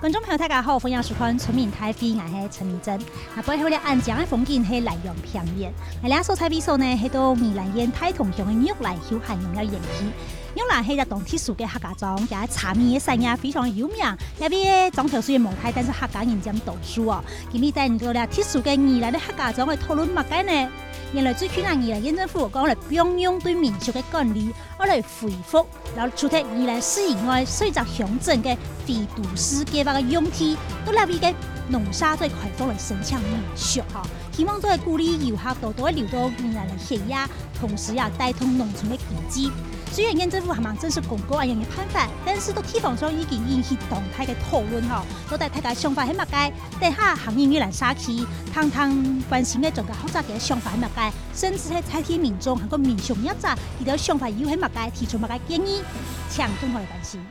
观众朋友大家好，欢迎收看《村民台飞》，我是陈明珍。背后咧安江的风景是南洋平原，两所采比所呢，是到宜兰县太同乡的玉兰休闲农业园区。玉兰是一栋特殊的客家庄，也茶米的产业非常有名。那边装头虽然无太，但是客家人讲读书哦。今日在做了特殊的宜兰的客家庄的讨论物解呢？原来最近啊，宜兰县政府讲来并用对民俗的管理，我来恢复，然后除脱宜兰市以外，40个乡镇的非都市计划的用地，都立为个农沙最开放的申请民俗哈。希望做鼓励游客多多流到宜兰的血压，同时也带动农村的经济。虽然县政府还忙正式公告安样的判法，但是都地方上已经引起动态的讨论哈。都在大家想法係乜嘅？底下行业越来沙起，通关心嘅整个复杂嘅想法係乜嘅？甚至係采天民众，还有民俗业者，佢哋想法又係乜嘅？提出乜嘅建议，請共同嚟關心。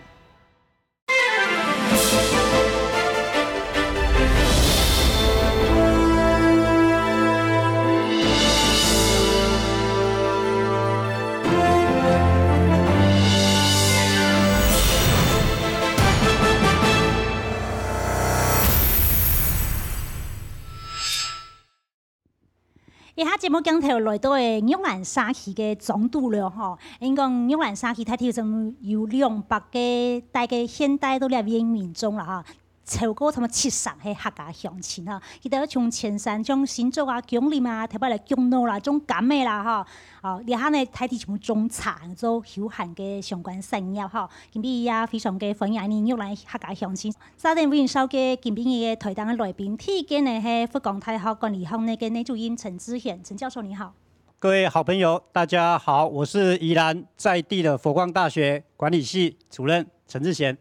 以下節目鏡頭來到嘅玉蘭沙溪嘅總督了吼，因講玉蘭沙溪睇條就有200個大概現代都嚟嘅民眾啦哈，超過差唔多70個客家鄉親哈，佢哋從前山、從新竹啊、薑林啊，特別嚟薑路啦、種柑嘅啦哈，哦，以下呢睇條全部種茶做休閒嘅相關產業哈，今邊也非常嘅歡迎你玉蘭客家鄉親。沙田委員收嘅今邊嘅台檔嘅來賓，第一個呢係福岡大學管理學那個女主任陳志賢，陳教授你好。各位好朋友，大家好，我是宜蘭在地的佛光大學管理系主任陳志賢。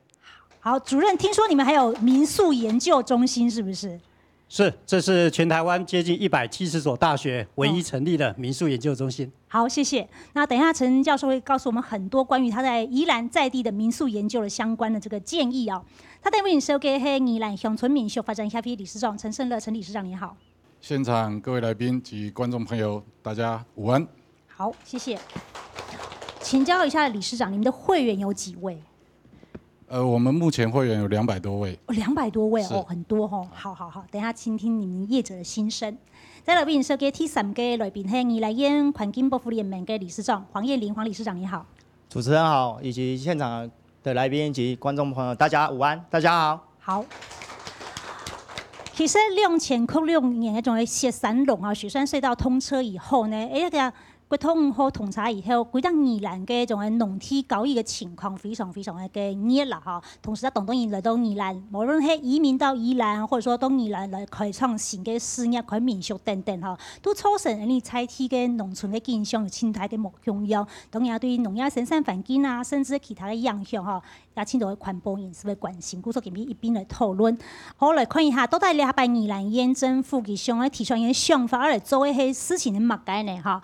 好，主任，聽說你們還有民宿研究中心，是不是？是，這是全台灣接近170所大學唯一成立的民宿研究中心。好，謝謝。那等一下陳教授會告訴我們很多關於他在宜蘭在地的民宿研究的相關的這個建議哦。他在為你收嘅係宜蘭鄉村民俗發展協會理事長陳勝樂，陳理事長你好。現場各位來賓及觀眾朋友，大家午安。好，謝謝。請教一下理事長，你們的會員有幾位？我們目前會員有200多位，200多位哦，很多哦。好，等一下傾聽你們業者的心聲。在來賓設嘅第3個來賓係宜蘭縣環境保護聯盟嘅理事長黃燕玲，黃理事長你好。主持人好，以及現場的來賓及觀眾朋友，大家午安，大家好。好。其實2006年嗰種雪山龍啊，雪山隧道通車以後呢，國統和統查以後，規檔宜蘭嘅種嘅農地交易嘅情況非常嘅熱啦哈。同時，當然來到宜蘭，無論係移民到宜蘭，或者說到宜蘭來開創新嘅事業、開民宿等等哈，都促成你採地嘅農村嘅經濟有清大嘅目標要。當然對農業生產環境啊，甚至其他嘅影響哈，也牽到嘅環保因素嘅關心，故所今日一邊來討論。好，來看一下，到底你係把宜蘭縣政府佢想嘅提出嘅想法嚟做一些事情嘅物解呢哈？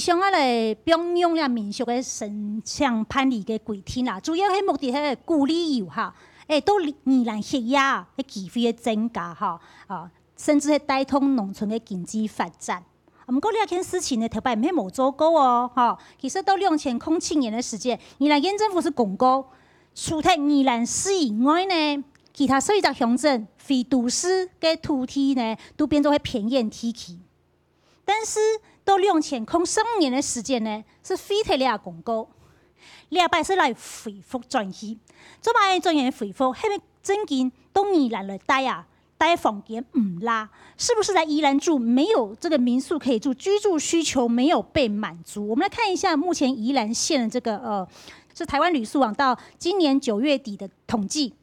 想要來並用了民俗嘅申請辦理嘅規定啦，主要係目的係鼓勵遊客，到宜蘭歇業嘅機會嘅增加哈，甚至係帶動農村嘅經濟發展。唔過呢一件事情呢，特別唔係冇做過哦，其實到2007年嘅時間，宜蘭縣政府是公告，除咗宜蘭市以外呢，其他40個鄉鎮非都市嘅土地呢，都變做係偏遠地區，但是到2015年的時間呢，是非特列公告，禮拜是來恢復轉移，做埋轉移恢復，係咪真見到宜蘭來帶房間唔拉？是不是在宜蘭住沒有這個民宿可以住，居住需求沒有被滿足？我們來看一下目前宜蘭縣的這個是台灣旅宿網到今年9月底的統計，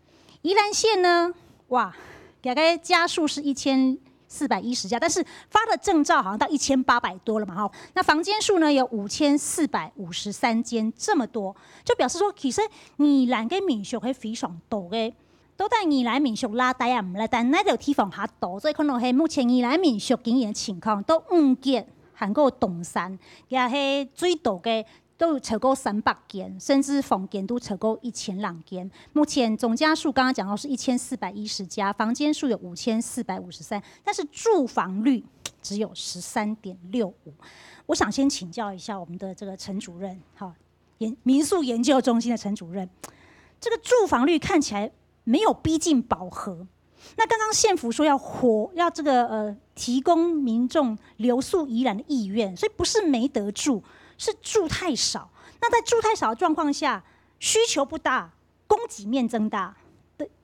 宜蘭縣呢，哇，大概家數是1410家，但是發的證照好像到1800多了嘛哈。那房間數呢有5453間，這麼多，就表示說其實宜蘭嘅民俗係非常多嘅。到底宜蘭民俗拉低啊唔拉低，那條地方較多，所以可能係目前宜蘭民俗經營嘅情況都5間，韓國東山也係最多嘅。都超過300間，甚至房間都超過1000間。目前總家數剛剛講到是1410家，房間數有5453，但是住房率只有13.65%。我想先請教一下我們的這個陳主任，民宿研究中心的陳主任，這個住房率看起來没有逼近饱和。那刚刚县府说要这个提供民众留宿宜兰的意愿，所以不是没得住，是住太少。那在住太少的状况下，需求不大，供给面增大，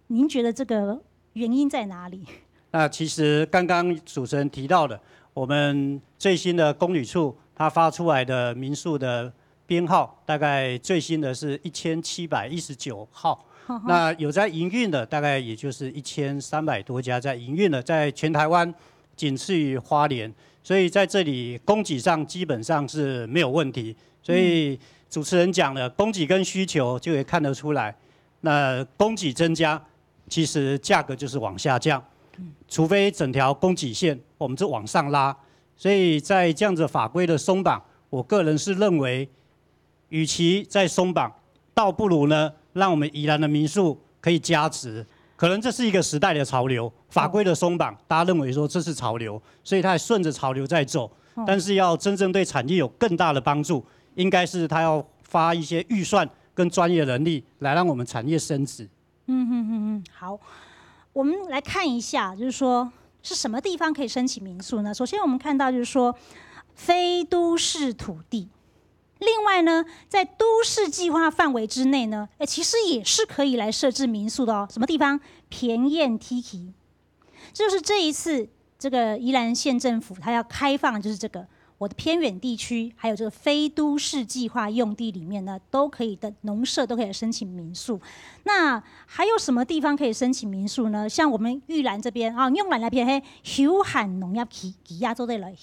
您觉得这个原因在哪里？那其实刚刚主持人提到的，我们最新的公旅处它发出来的民宿的编号，大概最新的是1719号。那有在营运的，大概也就是1300多家在营运的，在全台湾仅次于花莲，所以在这里供给上基本上是没有问题。所以主持人讲的供给跟需求就也看得出来，那供给增加，其实价格就是往下降，除非整条供给线我们就往上拉。所以在这样子法规的松绑，我个人是认为，与其在松绑，倒不如呢，让我们宜兰的民宿可以加值。可能这是一个时代的潮流，法规的松绑，大家认为说这是潮流，所以它还顺着潮流在走。但是要真正对产业有更大的帮助，应该是它要发一些预算跟专业人力来让我们产业升值。好，我们来看一下，就是说是什么地方可以申请民宿呢？首先我们看到就是说非都市土地。另外呢，在都市计划范围之内呢，其实也是可以来设置民宿的哦。什么地方？偏燕梯崎，这就是这一次这个宜兰县政府它要开放，就是这个我的偏远地区，还有这个非都市计划用地里面呢，都可以的农舍都可以来申请民宿。那还有什么地方可以申请民宿呢？像我们玉兰这边啊，用兰那边嘿，休闲农业期亚洲的来。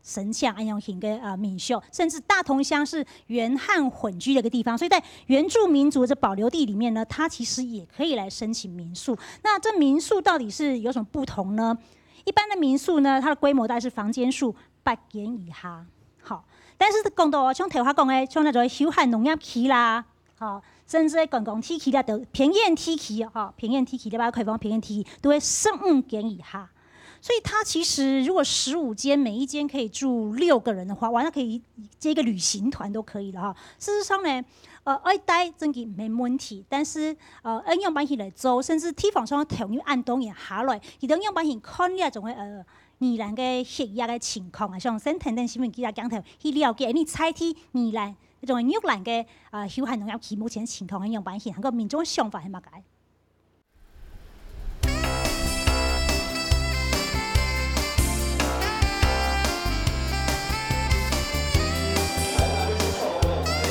神像安阳型跟闽秀，甚至大同乡是原汉混居的一个地方，所以在原住民族的保留地里面呢，它其实也可以来申请民宿。那这民宿到底是有什么不同呢？一般的民宿呢，它的规模大概是房间数8间以下，好，但是讲到像台话讲的，像那种休闲农业区啦，好，甚至观光梯区啦，就偏远梯区哈，偏远梯区你把它开放偏远梯区，都会15间以下。所以它其实如果15间，每一间可以住6个人的话，哇，那可以接一个旅行团都可以了哈。事实上呢，爱待真嘅没问题，但是应用版型来做，甚至地方上同意按动也下来，而用用版型看呢种嘅宜兰嘅血压嘅情况啊，像先听听新闻记者讲头去了解，你猜睇宜兰那种玉兰嘅休闲农业区目前情况应用版型，个民众想法系乜解？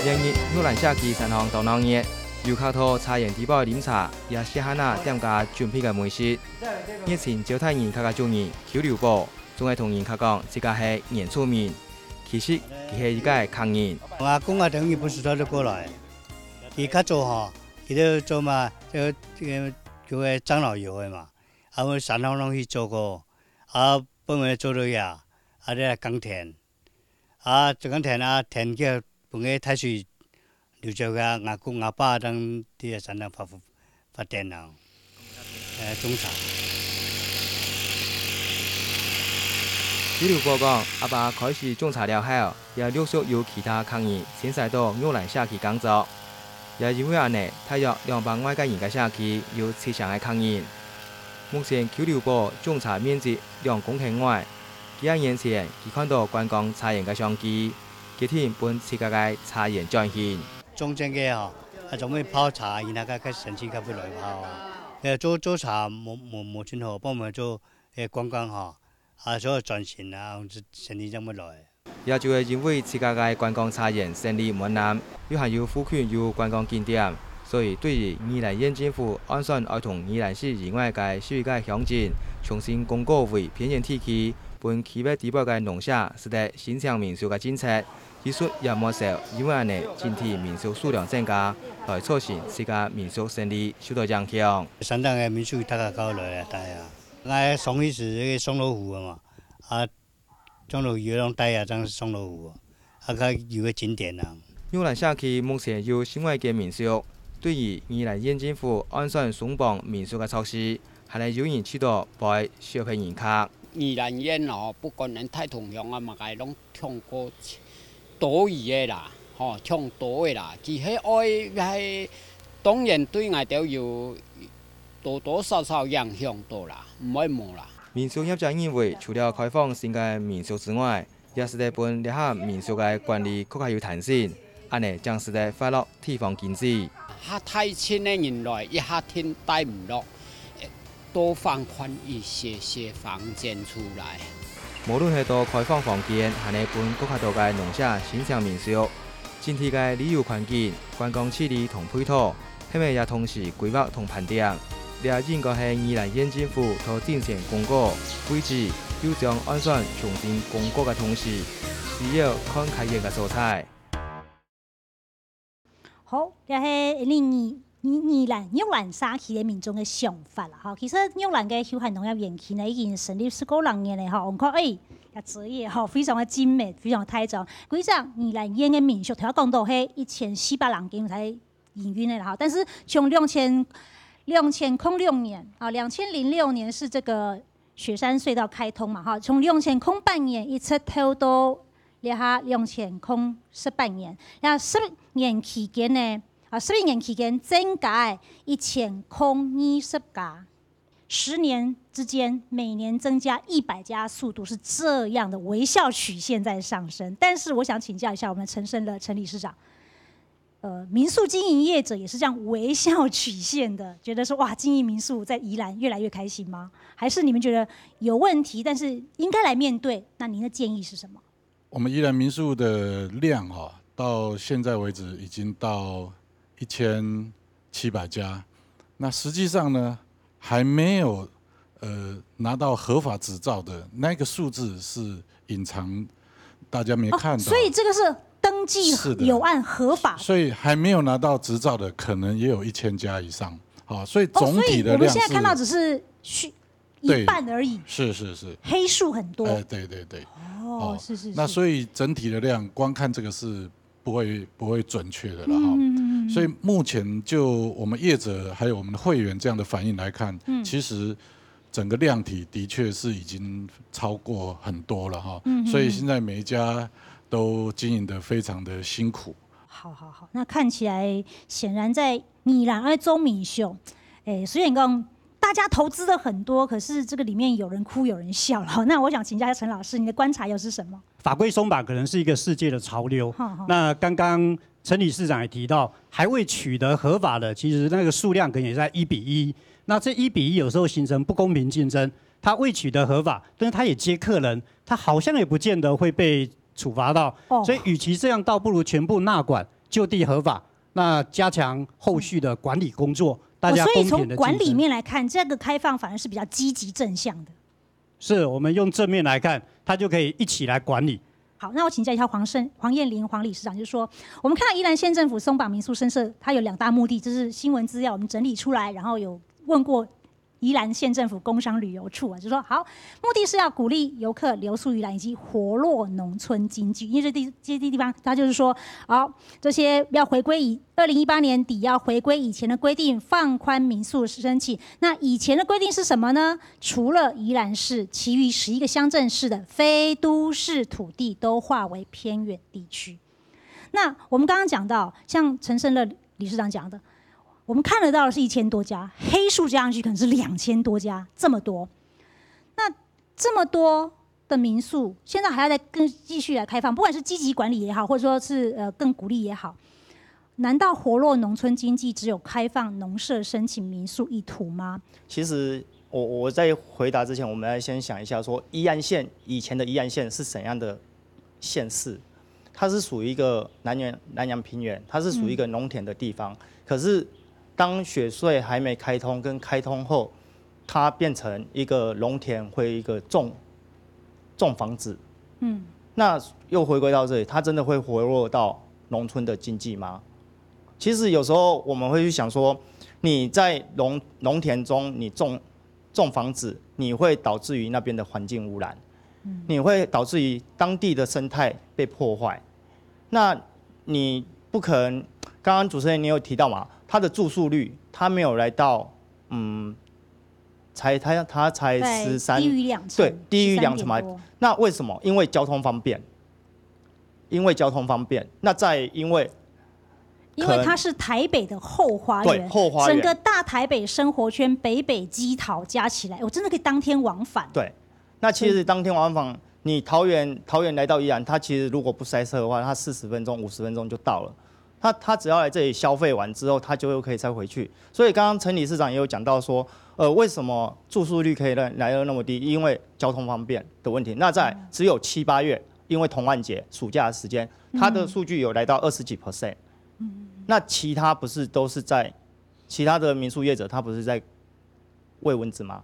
连日玉兰社区3项导览业，游客到茶园地堡饮茶，也细汉仔店家准备嘅美食。日前招待人客嘅中意求留步，总系同人客讲，这家系原住民，其实佢系一个抗人。我阿公啊，等于不是他就过来，他较早吼，他就做嘛，这个叫个长老油的嘛，啊，我山上拢去做过，啊，本来做了呀，啊，这耕田，啊，这耕田啊，田叫。本来太水留着个阿公阿爸当啲山上发电啊，种茶。李刘波讲，阿爸开始种茶了后，也陆续有其他抗议迁徙到玉兰社区工作。也因为安尼，大约200外个人嘅社区有7项嘅抗议。目前邱刘波种茶面积2公顷外，几年前佢看到观光茶园嘅商机。决定本自家嘅茶园转型。种这个吼，准备泡茶，然后个神奇较不来泡啊。做茶冇真好，帮我们做观光吼，所以转型啊，生意怎么来？也就系因为自家嘅观光茶园生意困难，又还有附近有观光景点，所以对于宜兰县政府打算要同宜兰市以外嘅水界乡镇重新公告为偏远地区，本区域地堡嘅农舍是得新上民宿嘅政策。技术也冇少，因为安尼整体民宿数量增加，来促成自家民宿生意受到影响。山上嘅民宿大家高来啊，大啊，我松鱼是那个松罗湖嘛，松罗鱼拢带啊，当松罗湖，个有个景点啊。玉兰社区目前有新外嘅民宿，对于宜兰县政府安算松绑民宿嘅措施，还能有人去到带小朋友客。宜兰县哦，不管人太同乡啊，嘛个拢通过。多余的啦，唱多的啦，只系爱系当然对外都有多多少少影响到啦，唔会冇啦。民宿业者认为，除了开放新嘅民宿之外，也是在本这项民宿嘅管理更加有弹性，安尼将是在快乐地方经济。下太千的人来，一下天待唔落，多放宽一些房间出来。无论是多开放房间，还是本更加多嘅农舍新上民宿，整体嘅旅游环境、观光气力同配套，迄个也同时规划同盘点。也应该是宜兰县政府所进行公告，规制又将安选重新公告嘅同时，需要看开业嘅所在。好，这是宜兰玉兰沙区的民众的想法啦。哈，其实玉兰嘅休闲农业园区呢，已经成立19年的哈，我们看也作业哈，非常的精美，非常的太重。规只宜兰县的民宿，头先讲到迄1400人间才营运的啦哈，但是从2006年啊，2006年是这个雪山隧道开通嘛哈，从2008年一直透到2018年，然后10年期间呢，11年期间增加1020家，10年之间每年增加100家，速度是这样的微笑曲线在上升。但是我想请教一下我们陈胜乐陈理事长。民宿经营业者也是这样微笑曲线的，觉得说哇，经营民宿在宜兰越来越开心吗？还是你们觉得有问题，但是应该来面对？那您的建议是什么？我们宜兰民宿的量到现在为止已经到1700家，那实际上呢还没有拿到合法执照的那个数字是隐藏，大家没看到。所以这个是登记有案合法，所以还没有拿到执照的可能也有1000家以上。好，所以总体的量是，所以我们现在看到只是一半而已。是，黑数很多。对。是。那所以整体的量，光看这个是不会准确的了哈。所以目前就我们业者还有我们的会员这样的反应来看，其实整个量体的确是已经超过很多了哈。所以现在每一家都经营得非常的辛苦。好，那看起来显然在宜兰中民宿，虽然讲大家投资的很多，可是这个里面有人哭有人笑了。那我想请教一下陈老师，你的观察又是什么？法规松绑可能是一个世界的潮流。那刚刚陈理事长也提到，还未取得合法的，其实那个数量可能也在1:1。那这1:1有时候形成不公平竞争，他未取得合法，但是他也接客人，他好像也不见得会被处罚到。所以与其这样，倒不如全部纳管，就地合法，那加强后续的管理工作。大家公平的竞争。所以从管理面来看，这个开放反而是比较积极正向的。是我们用正面来看，它就可以一起来管理。好，那我请教一下黄燕玲黄理事长，就是说，我们看到宜兰县政府松绑民宿深设，它有2大目的，这是新闻资料我们整理出来，然后有问过宜兰县政府工商旅游处就说好，目的是要鼓励游客留宿宜兰以及活络农村经济。因为这些地方，它就是说，好，这些要回归2018年底要回归以前的规定，放宽民宿申请。那以前的规定是什么呢？除了宜兰市，其余11个乡镇市的非都市土地都划为偏远地区。那我们刚刚讲到，像陈胜乐理事长讲的。我们看得到的是1000多家，黑数加上去可能是2000多家，这么多。那这么多的民宿，现在还要再继续来开放，不管是积极管理也好，或者说是更鼓励也好，难道活络农村经济只有开放农舍申请民宿一途吗？其实我在回答之前，我们来先想一下说，宜兰县以前的宜兰县是怎样的县市？它是属于一个南洋平原，它是属于一个农田的地方，可是当雪隧还没开通跟开通后，它变成一个农田，会一个种房子。那又回归到这里，它真的会活络到农村的经济吗？其实有时候我们会去想说，你在农田中你种房子，你会导致于那边的环境污染，你会导致于当地的生态被破坏。那你不可能，刚刚主持人你有提到嘛？它的住宿率，它没有来到，它才13，低于2成，对，低于2成嘛。那为什么？因为交通方便，那再因为因为它是台北的后花对园，后花园整个大台北生活圈北北基桃加起来，我真的可以当天往返。对，那其实当天往返，你桃园来到宜兰，它其实如果不塞车的话，它40分钟、50分钟就到了。他只要来这里消费完之后，他就又可以再回去。所以刚刚陈理事长也有讲到说，为什么住宿率可以来得那么低？因为交通方便的问题。那在只有7、8月，因为童玩节、暑假的时间，它的数据有来到20几%。那其他不是都是在其他的民宿业者，他不是在喂蚊子吗？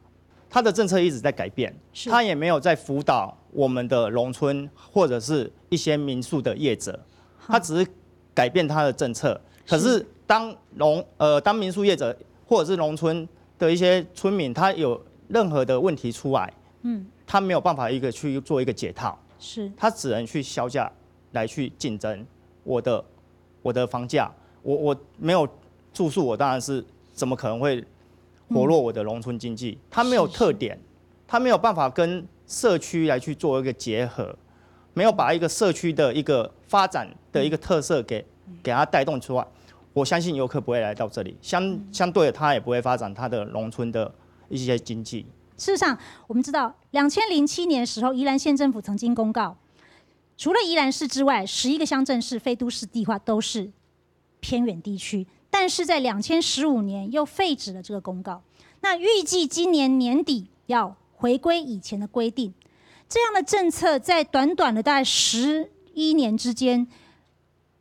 他的政策一直在改变，他也没有在辅导我们的农村或者是一些民宿的业者，他只是改变他的政策。可是当民宿业者或者是农村的一些村民，他有任何的问题出来，他没有办法去做一个解套，他只能去销价来去竞争我的房价。我没有住宿，我当然是怎么可能会活络我的农村经济？它没有特点，它没有办法跟社区来去做一个结合，没有把一个社区的一个发展的一个特色给它带动出来。我相信游客不会来到这里，相对的，他也不会发展他的农村的一些经济。事实上，我们知道2007年的时候，宜兰县政府曾经公告，除了宜兰市之外，11个乡镇市非都市地化都是偏远地区。但是在2015年又废止了这个公告。那预计今年年底要回归以前的规定。这样的政策在短短的大概11年之间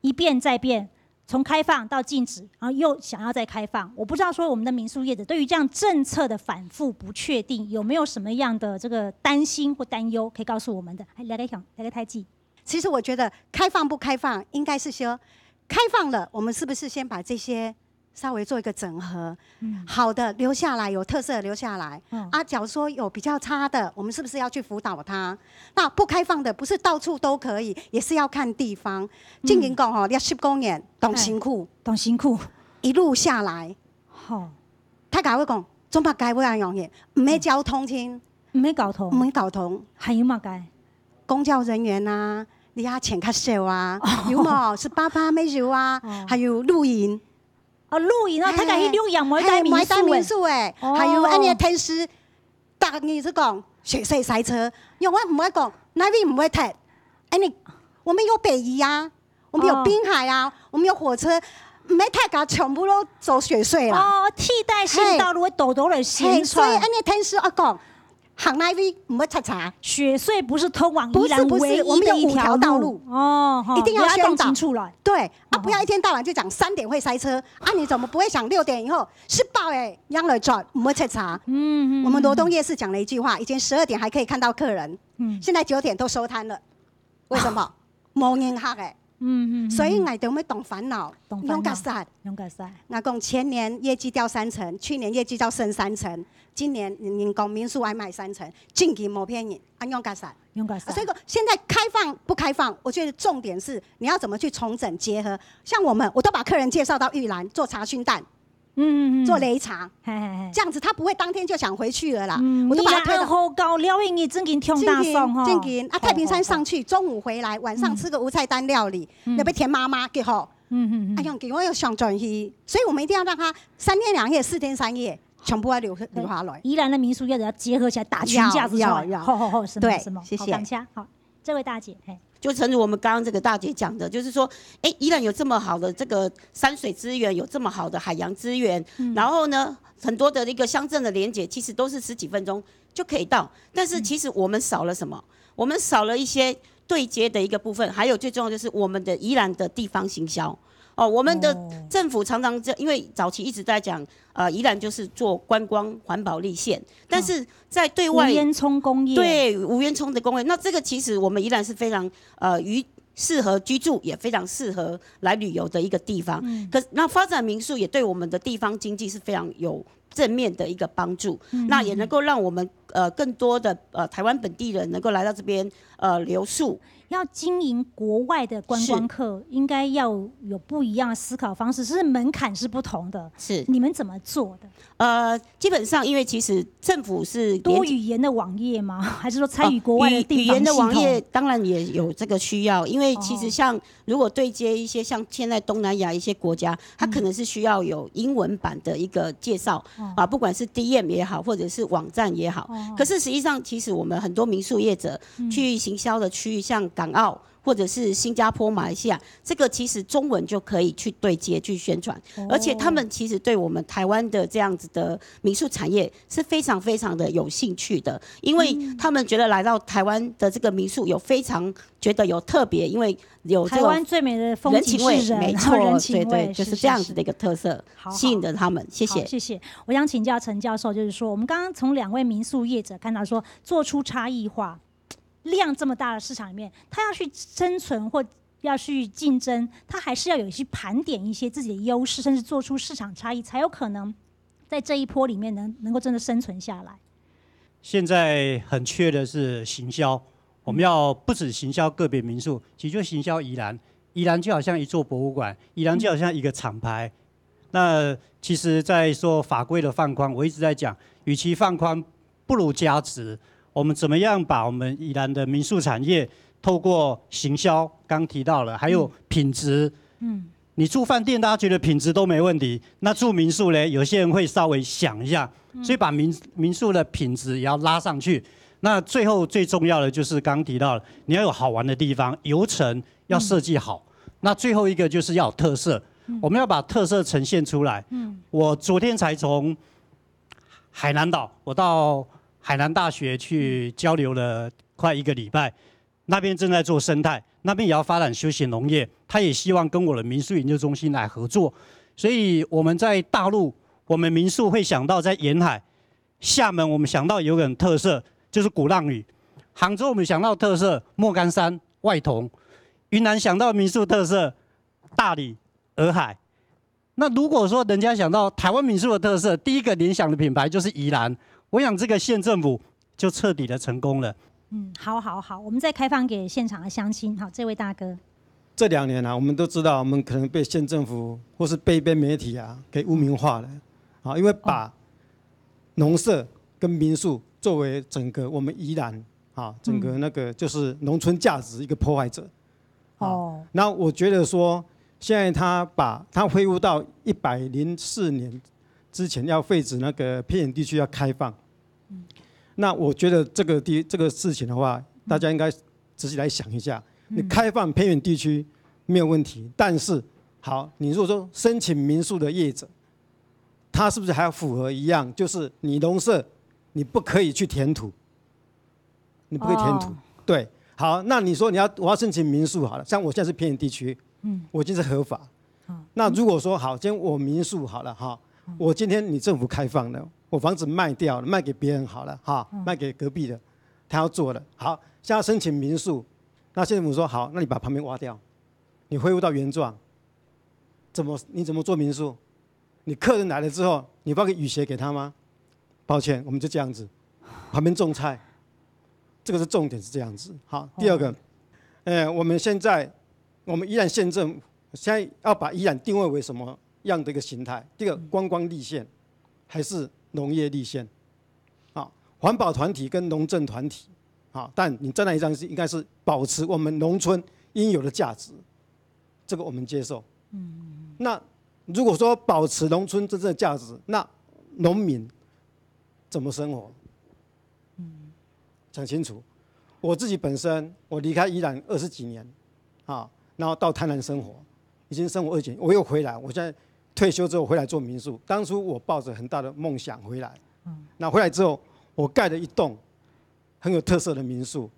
一变再变，从开放到禁止，然后又想要再开放。我不知道说我们的民宿业者对于这样政策的反复不确定，有没有什么样的这个担心或担忧可以告诉我们的？来个太极。其实我觉得开放不开放，应该是说开放了，我们是不是先把这些稍微做一个整合，好的留下来，有特色的留下来。假如说有比较差的，我们是不是要去辅导它？那不开放的，不是到处都可以，也是要看地方。正经讲吼，你10公里动辛苦，一路下来，他甲我讲，总把该不要用的，唔系交通厅，唔系交通，还有嘛该？公教人员啊，你要钱较少啊，有冇18%没有啊？还有露营。露营啊，他讲去露营，唔会带民宿诶，还有安尼天时，逐年是讲雪隧塞车，因为我唔会讲，那边唔会停，安尼我们有北宜啊，我们有滨海啊，我们有火车，唔会太赶，全部都走雪隧啦。替代性道路会抖抖的行所以安尼天时我讲。行那边唔会查查，雪隧不是通往宜兰唯我们有5一的条道路一定要宣导出来。对不要一天到晚就讲3点会塞车你怎么不会想6点以后是爆让来转唔会查查？我们罗东夜市讲了一句话，以前12点还可以看到客人，现在9点都收摊了，为什么？冇人客所以我哋要懂烦恼，用甲晒。我讲前年业绩掉3成，去年业绩掉剩3成，今年人讲民宿还卖3成，近期冇骗人，用甲晒。所以说现在开放不开放，我觉得重点是你要怎么去重整结合。像我都把客人介绍到玉兰做查询蛋。做擂茶，这样子他不会当天就想回去了啦。我都把他推到好高了，因为真紧跳大送哈。太平山上去，中午回来，晚上吃个无菜单料理，要被田妈妈给好。给我又想转移，所以我们一定要让他3天2夜、4天3夜，全部要留下来。宜兰的民宿业者要结合起来打群架子出来。好，对，谢谢。好，这位大姐，就诚如我们刚刚这个大姐讲的，就是说，宜兰有这么好的这个山水资源，有这么好的海洋资源，然后呢，很多的一个乡镇的连结，其实都是10几分钟就可以到。但是其实我们少了什么？我们少了一些对接的一个部分，还有最重要就是我们的宜兰的地方行销。我们的政府常常因为早期一直在讲，宜兰就是做观光环保立县，但是在对外无烟囱工业，对无烟囱的工业，那这个其实我们宜兰是非常适合居住，也非常适合来旅游的一个地方。那发展民宿也对我们的地方经济是非常有正面的一个帮助，那也能够让我们更多的台湾本地人能够来到这边留宿。要经营国外的观光客，应该要有不一样的思考方式，是门槛是不同的。是你们怎么做的？基本上因为其实政府是多语言的网页吗？还是说参与国外的地方系统？语言的网页当然也有这个需要，因为其实像如果对接一些像现在东南亚一些国家，它可能是需要有英文版的一个介绍不管是 DM 也好，或者是网站也好。可是实际上，其实我们很多民宿业者去行销的区域，像港澳或者是新加坡、马来西亚，这个其实中文就可以去对接、去宣传，而且他们其实对我们台湾的这样子的民宿产业是非常非常的有兴趣的，因为他们觉得来到台湾的这个民宿有非常觉得有特别，因为有这台湾最美的风景是人，没错，人情味，对，就是这样子的一个特色，吸引着他们。谢谢，谢谢。我想请教陈教授，就是说，我们刚刚从2位民宿业者看到说，做出差异化。量这么大的市场里面，他要去生存或要去竞争，他还是要有去盘点一些自己的优势，甚至做出市场差异，才有可能在这一波里面能够真的生存下来。现在很缺的是行销，我们要不止行销个别民宿，其实就行销宜兰。宜兰就好像一座博物馆，宜兰就好像一个厂牌。那其实，在说法规的放宽，我一直在讲，与其放宽，不如加值。我们怎么样把我们宜兰的民宿产业透过行销，刚提到了，还有品质。你住饭店，大家觉得品质都没问题，那住民宿呢？有些人会稍微想一下，所以把民宿的品质也要拉上去。那最后最重要的就是刚提到了，你要有好玩的地方，游程要设计好。那最后一个就是要有特色，我们要把特色呈现出来。我昨天才从海南岛，我到海南大学去交流了快1个礼拜，那边正在做生态，那边也要发展休闲农业，他也希望跟我的民宿研究中心来合作。所以我们在大陆，我们民宿会想到在沿海，厦门我们想到有个很特色就是鼓浪屿，杭州我们想到特色莫干山、外桐，云南想到民宿特色大理、洱海。那如果说人家想到台湾民宿的特色，第一个联想的品牌就是宜兰。我想这个县政府就彻底的成功了。好，我们再开放给现场的乡亲。好，这位大哥，这2年我们都知道，我们可能被县政府或是被一般媒体给污名化了，因为把农舍跟民宿作为整个我们宜兰整个那个就是农村价值一个破坏者。那我觉得说，现在他把它恢复到104年。之前要废止那个偏远地区要开放，那我觉得这个事情的话，大家应该仔细来想一下。你开放偏远地区没有问题，但是好，你如果说申请民宿的业者，他是不是还要符合一样，就是你农舍你不可以去填土，你不可以填土。对，好，那你说我要申请民宿好了，像我现在是偏远地区，我已经是合法。那如果说好，今天我民宿好了我今天你政府开放了，我房子卖掉了，卖给别人好了卖给隔壁的，他要做了。好，现在申请民宿，那县政府说好，那你把旁边挖掉，你恢复到原状，你怎么做民宿？你客人来了之后，你发个雨鞋给他吗？抱歉，我们就这样子，旁边种菜，这个是重点是这样子。好，第二个，我们宜兰县政府现在要把宜兰定位为什么样的一个形态？第一个观光立县，还是农业立县？环保团体跟农政团体，但你站在一张是应该是保持我们农村应有的价值，这个我们接受。那如果说保持农村真正的价值，那农民怎么生活？讲清楚。我自己本身，我离开宜兰20几年，然后到台南生活，已经生活2年，我又回来。我现在退休之后回来做民宿。当初我抱着很大的梦想回来，那回来之后，我盖了一栋很有特色的民宿。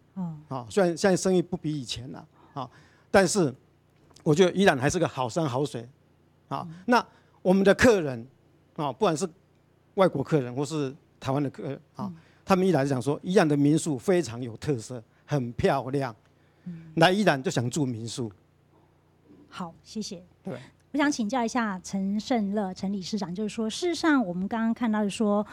虽然现在生意不比以前了，但是我觉得宜兰还是个好山好水。那我们的客人，不管是外国客人或是台湾的客人，他们一来就讲说，宜兰的民宿非常有特色，很漂亮，来宜兰就想住民宿。好，谢谢。对，我想请教一下陈胜乐陈理事长，就是说，事实上我们刚刚看到的说，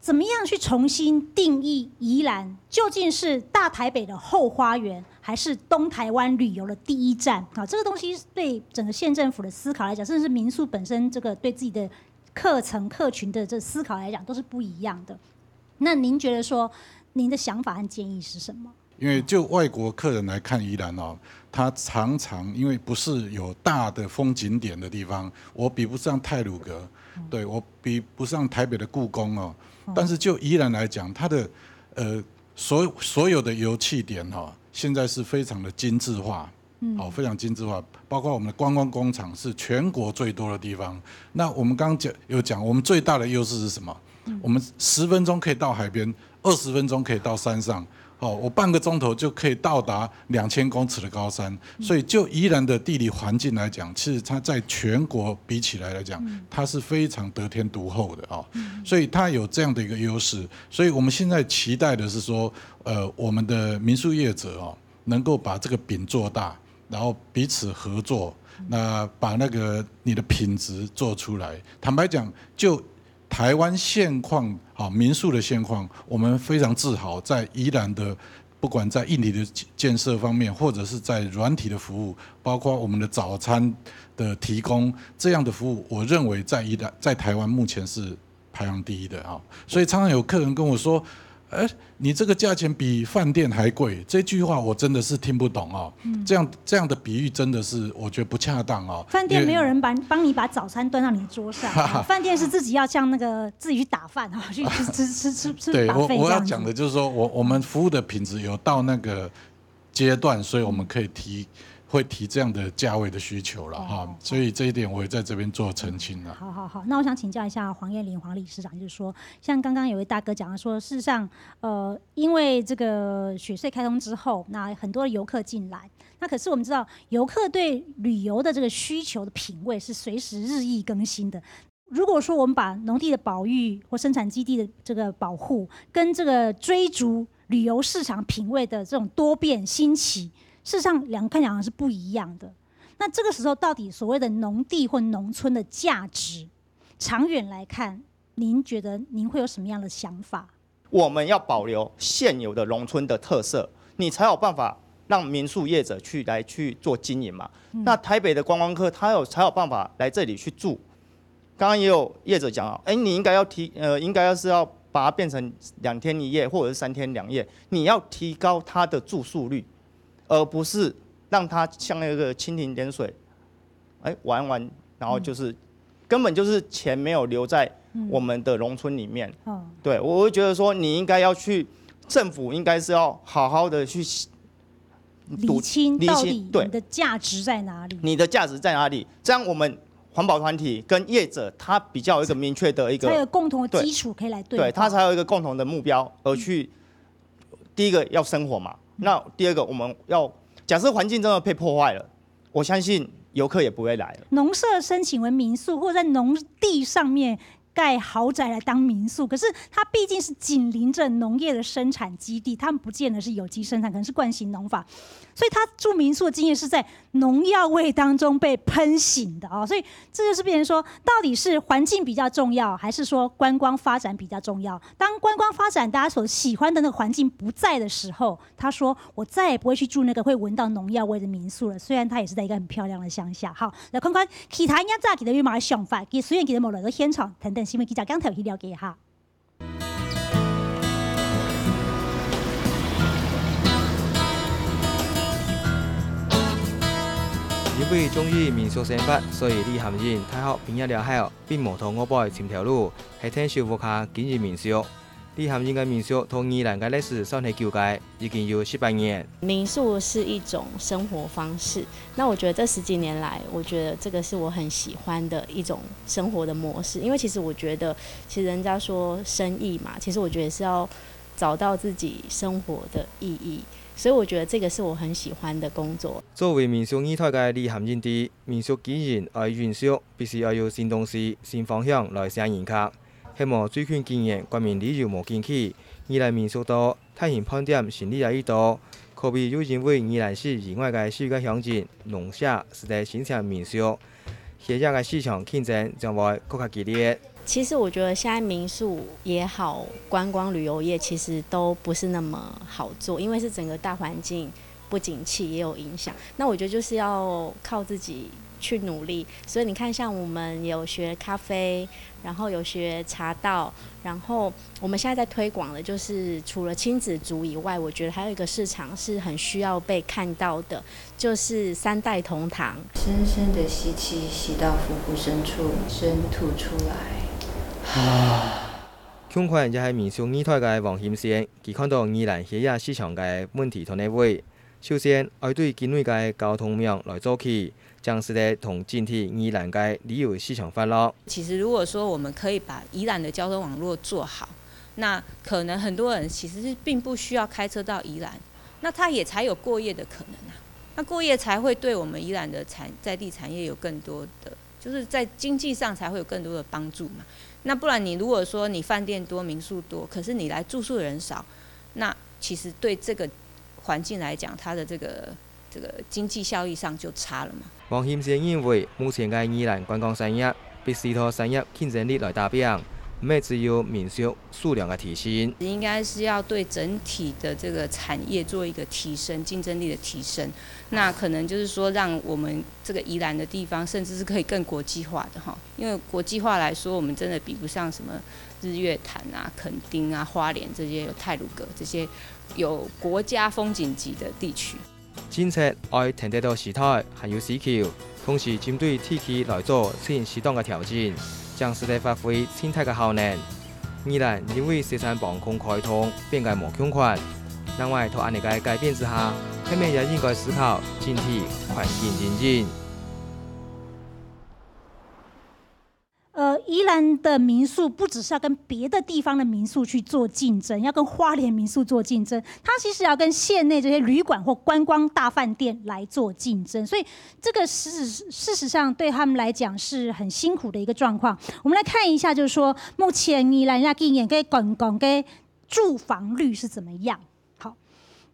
怎么样去重新定义宜兰究竟是大台北的后花园，还是东台湾旅游的第一站？啊，这个东西对整个县政府的思考来讲，甚至是民宿本身这个对自己的客层客群的这思考来讲，都是不一样的。那您觉得说，您的想法和建议是什么？因为就外国客人来看宜兰哦，他常常因为不是有大的风景点的地方，我比不上太鲁阁，对，我比不上台北的故宫哦。但是就宜兰来讲，它的所有的油气点哈，现在是非常的精致化，好，非常精致化，包括我们的观光工厂是全国最多的地方。那我们刚刚有讲，我们最大的优势是什么？我们10分钟可以到海边，20分钟可以到山上。我半个钟头就可以到达2000公尺的高山，所以就宜兰的地理环境来讲，其实它在全国比起来讲，它是非常得天独厚的所以它有这样的一个优势。所以我们现在期待的是说，我们的民宿业者能够把这个饼做大，然后彼此合作，那把那个你的品质做出来。坦白讲，就台湾现况，民宿的现况，我们非常自豪，在宜兰的，不管在硬体的建设方面，或者是在软体的服务，包括我们的早餐的提供这样的服务，我认为在宜兰，在台湾目前是排行第一的所以常常有客人跟我说，你这个价钱比饭店还贵，这句话我真的是听不懂这样的比喻真的是我觉得不恰当饭店没有人帮你把早餐端到你的桌上，饭店是自己要像那个自己去打饭去吃对，我要把费这样子。讲的就是说我们服务的品质有到那个阶段，所以我们可以会提这样的价位的需求了所以这一点我也在这边做澄清了。好，那我想请教一下黄燕玲黄理事长，就是说，像刚刚有位大哥讲说，事实上，因为这个雪隧开通之后，那很多的游客进来，那可是我们知道，游客对旅游的这个需求的品味是随时日益更新的。如果说我们把农地的保育或生产基地的这个保护，跟这个追逐旅游市场品味的这种多变新奇，事实上两个看起来是不一样的。那这个时候到底所谓的农地或农村的价值，长远来看，您觉得您会有什么样的想法？我们要保留现有的农村的特色，你才有办法让民宿业者去做经营嘛。那台北的观光客才有办法来这里去住。刚刚也有业者讲你应该要把它变成2天1夜或者是3天2夜，你要提高它的住宿率，而不是让它像那个蜻蜓点水，玩完，然后就是根本就是钱没有留在我们的农村里面。对，我会觉得说你应该要去，政府应该是要好好的去理清到底你的价值在哪里？你的价值在哪里？这样我们环保团体跟业者，他比较有一个明确的一个，才有共同的基础可以来对，他才有一个共同的目标，而去第一个要生活嘛。那第二个我们要假设环境真的被破坏了，我相信游客也不会来了。农舍申请为民宿，或者在农地上面盖豪宅来当民宿，可是它毕竟是紧邻着农业的生产基地，他们不见得是有机生产，可能是惯行农法，所以他住民宿的经验是在农药味当中被喷醒的所以这就是变成说，到底是环境比较重要，还是说观光发展比较重要？当观光发展大家所喜欢的那个环境不在的时候，他说我再也不会去住那个会闻到农药味的民宿了，虽然它也是在一个很漂亮的乡下。好，来看看其他人早期的羽毛的想法，虽然其实无来到现场等等新闻记者刚才去了解一下。因为中意民宿生活，所以李涵人太學畢業了後，並無同我輩尋條路，喺天小屋下經營民宿。李涵人嘅民宿同宜蘭嘅歷史算係久嘅，已經有18年。民宿是一種生活方式，那我覺得這10幾年來，我覺得這個是我很喜歡的一種生活的模式。因為其實我覺得，其實人家說生意嘛，其實我覺得是要找到自己生活的意義。所以我覺得這個是我很喜歡的工作。作為民宿業態嘅李涵人哋，民宿經營愛運宿，必須要有新東西、新方向來吸引人客。希望最近經驗，國民旅遊無景氣，宜蘭民宿多，探險盤點生意也多，可比又因为宜兰市以外嘅世界乡镇农舍是在新城民宿，现在嘅市场竞争将会更加激烈。其实我觉得现在民宿也好，观光旅游业其实都不是那么好做，因为是整个大环境不景气也有影响。那我觉得就是要靠自己去努力。所以你看，像我们有学咖啡，然后有学茶道，然后我们现在在推广的就是除了亲子族以外，我觉得还有一个市场是很需要被看到的，就是3代同堂。深深的吸气，吸到腹部深处，深吐出来。恐款也係民宿二台嘅黃險線，佢看到宜蘭歇業市場嘅問題同呢位。首先，要對境內嘅交通網來做起，將是咧同整體宜蘭嘅旅遊市場發落。其實如果說我們可以把宜蘭的交通網絡做好，那可能很多人其實是並不需要開車到宜蘭，那他也才有過夜的可能啊。那過夜才會對我們宜蘭的在地產業有更多的，就是在經濟上才會有更多的幫助嘛。那不然你如果說你飯店多民宿多，可是你來住宿的人少，那其實對這個環境來講，它的這個經濟效益上就差了嘛。黃險線認為，目前嘅宜蘭觀光產業必須靠產業競爭力來達標，唔係只有民宿數量嘅提升。應該是要對整體的這個產業做一個提升，競爭力的提升。那可能就是說，讓我們這個宜蘭的地方，甚至是可以更國際化的哈。因為國際化來說，我們真的比不上什麼日月潭啊、墾丁啊、花蓮這些有太魯閣這些有國家風景級的地區。政策愛聽得到時態，還有需求，同時針對地區來做適當嘅調整，將實際發揮生態嘅效能。宜蘭因為生產防控開通，變解無窮款。另外，在安尼嘅改變之下，他們也應該思考整體環境經濟。宜蘭的民宿不只是要跟別的地方的民宿去做競爭，要跟花蓮民宿做競爭，它其實要跟縣內這些旅館或觀光大飯店來做競爭，所以這個事實上對他們來講是很辛苦的一個狀況。我們來看一下，就是說目前宜蘭今年嘅觀光嘅住房率是怎麼樣？好，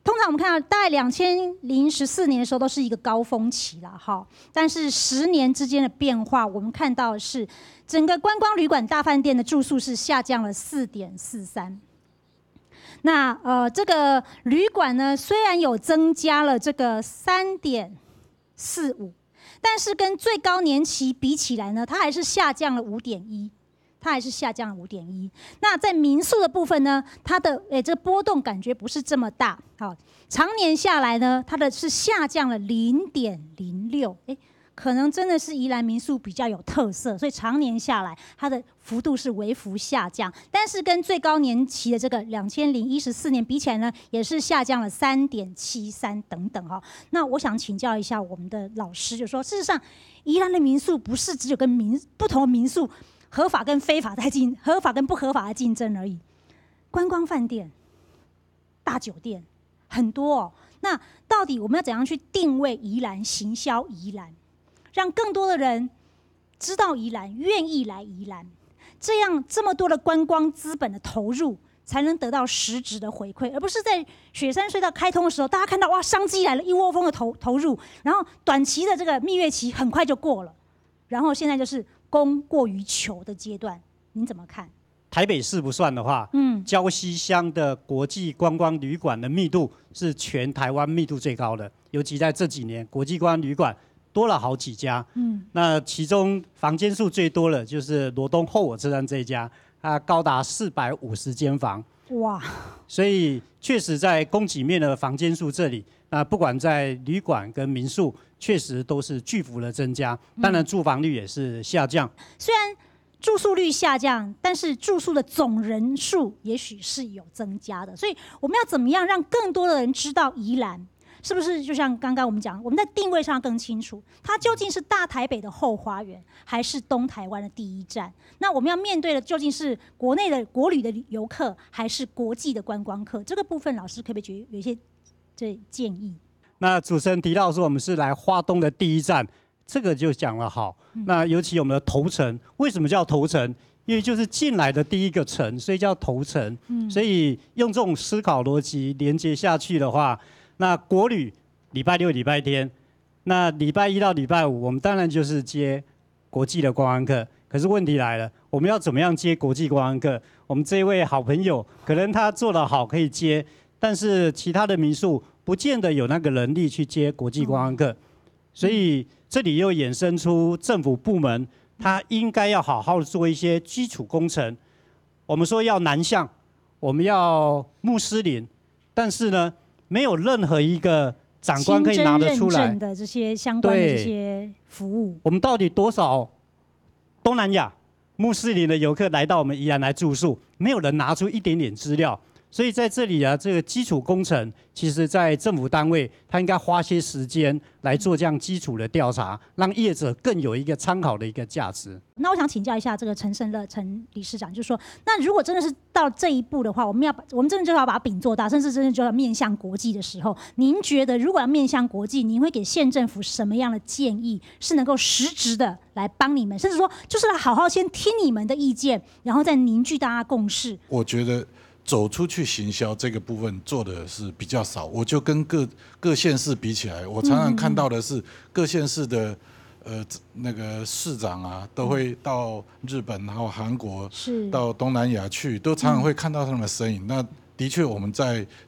通常我們看到大概2014年的時候都是一個高峰期啦，哈，但是10年之間的變化，我們看到的是整個觀光旅館大飯店的住宿是下降了4.43%。那這個旅館呢，雖然有增加了這個3.45%，但是跟最高年期比起來呢，它還是下降了5.1%。那在民宿的部分呢，它的這個波動感覺不是這麼大。好，常年下來呢，它的是下降了0.06%。可能真的是宜蘭民宿比較有特色，所以常年下來它的幅度是微幅下降，但是跟最高年期的這個2014年比起來呢，也是下降了3.73%等等哈。那我想請教一下我們的老師，就說事實上宜蘭的民宿不是只有跟不同的民宿合法跟非法在合法跟不合法的競爭而已，觀光飯店、大酒店很多哦。那到底我們要怎樣去定位宜蘭、行銷宜蘭？讓更多的人知道宜蘭，願意來宜蘭，這樣這麼多的觀光資本的投入，才能得到實質的回饋，而不是在雪山隧道開通的時候，大家看到哇，商機來了，一窩蜂的投入，然後短期的這個蜜月期很快就過了，然後現在就是供過於求的階段，您怎麼看？台北市不算的話，礁溪鄉的國際觀光旅館的密度是全台灣密度最高的，尤其在這幾年，國際觀光旅館多了好幾家，那其中房間數最多的就是羅東後火車站這一家，它高達450間房，哇！所以確實在供給面的房間數這裡，那不管在旅館跟民宿，確實都是巨幅的增加，當然住房率也是下降。雖然住宿率下降，但是住宿的總人數也許是有增加的，所以我們要怎麼樣讓更多的人知道宜蘭？是不是就像剛剛我們講，我們在定位上更清楚，它究竟是大台北的後花園，還是東台灣的第一站？那我們要面對的究竟是國內的國旅的遊客，還是國際的觀光客？這個部分老師可不可以有一些建議？那主持人提到說我們是來花東的第一站，這個就講了好。那尤其我們的頭城，為什麼叫頭城？因為就是進來的第一個城，所以叫頭城。所以用這種思考邏輯連接下去的話，那国旅礼拜六、礼拜天，那礼拜一到礼拜五，我们当然就是接国际的观光客。可是问题来了，我们要怎么样接国际观光客？我们这一位好朋友，可能他做得好可以接，但是其他的民宿不见得有那个能力去接国际观光客，所以这里又衍生出政府部门，他应该要好好做一些基础工程。我们说要南向，我们要穆斯林，但是呢，没有任何一个长官可以拿得出来认证的这些相关的这些服务。我们到底多少东南亚穆斯林的游客来到我们宜兰来住宿，没有人拿出一点点资料。所以在这里啊，这个基础工程，其实在政府单位，他应该花些时间来做这样基础的调查，让业者更有一个参考的一个价值。那我想请教一下这个陈胜乐陈理事长，就是说，那如果真的是到这一步的话，我们真的就要把饼做大，甚至真的就要面向国际的时候，您觉得如果要面向国际，您会给县政府什么样的建议，是能够实质的来帮你们，甚至说就是来好好先听你们的意见，然后再凝聚大家共识？我觉得走出去行销这个部分做的是比较少，我就跟各县市比起来，我常常看到的是各县市的那个市长啊，都会到日本，然后韩国，到东南亚去，都常常会看到他们的身影。那的确，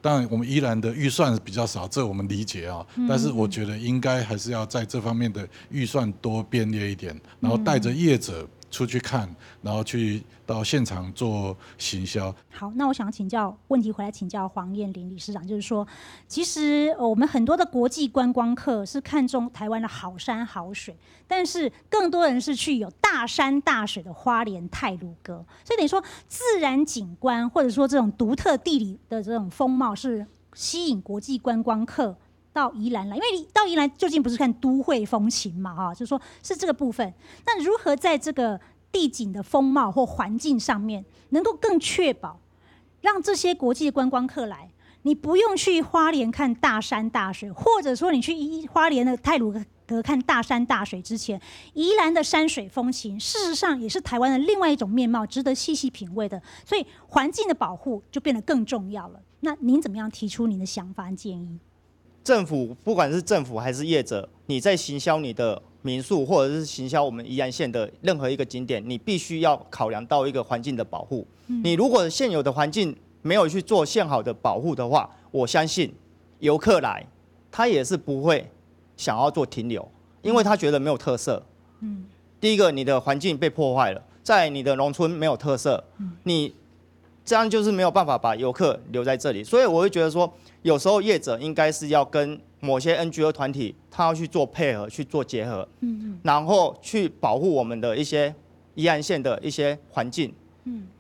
当然我们宜兰的预算比较少，这我们理解啊。但是我觉得应该还是要在这方面的预算多编列一点，然后带着业者出去看，然后去到现场做行销。好，那我想请教问题回来请教黄燕玲理事长，就是说，其实我们很多的国际观光客是看中台湾的好山好水，但是更多人是去有大山大水的花莲太鲁阁，所以等于说自然景观或者说这种独特地理的这种风貌是吸引国际观光客到宜兰来，因为到宜兰究竟不是看都会风情嘛，哈，就是说是这个部分。那如何在这个地景的风貌或环境上面，能够更确保让这些国际观光客来，你不用去花莲看大山大水，或者说你去花莲的太鲁阁看大山大水之前，宜兰的山水风情，事实上也是台湾的另外一种面貌，值得细细品味的。所以环境的保护就变得更重要了。那您怎么样提出您的想法和建议？政府不管是政府还是业者，你在行销你的民宿或者是行销我们宜兰县的任何一个景点，你必须要考量到一个环境的保护。你如果现有的环境没有去做现好的保护的话，我相信游客来他也是不会想要做停留，因为他觉得没有特色。第一个，你的环境被破坏了，在你的农村没有特色，你这样就是没有办法把游客留在这里。所以我会觉得说，有时候业者应该是要跟某些 NGO 团体，他要去做配合，去做结合，然后去保护我们的一些宜兰县的一些环境。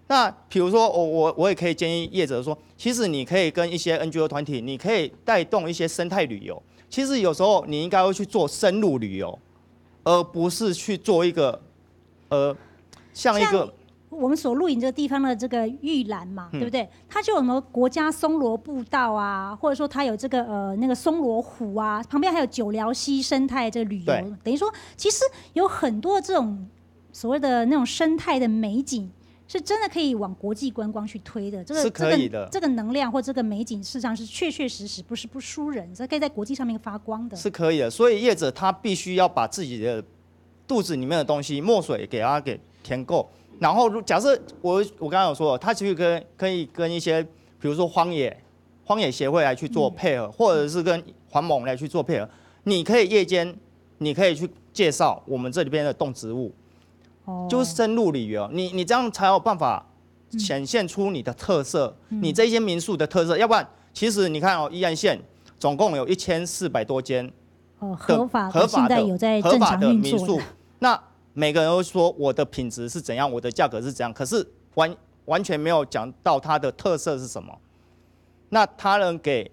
那比如说我也可以建议业者说，其实你可以跟一些 NGO 团体，你可以带动一些生态旅游。其实有时候你应该会去做深入旅游，而不是去做一个像一个。我们所录影这个地方的这个玉兰嘛，对不对？它就有什么国家松萝步道啊，或者说它有这个那个松萝湖啊，旁边还有九寮溪生态这个旅游，等于说其实有很多这种所谓的那种生态的美景，是真的可以往国际观光去推的。这个是可以的，这个能量或这个美景，事实上是确确实实不是不输人，是可以在国际上面发光的。是可以的，所以业者他必须要把自己的肚子里面的东西墨水给填够。然后假设我刚刚有说，他其实可以跟一些比如说荒野协会来去做配合，或者是跟环盟来去做配合。你可以夜间，你可以去介绍我们这里边的动植物，就是深入旅游。你这样才有办法显现出你的特色，你这些民宿的特色。要不然，其实你看宜兰县总共有1400多间合法现在有在正常运作的民宿，那每个人都说我的品质是怎样，我的价格是怎样，可是完全没有讲到它的特色是什么，那他能给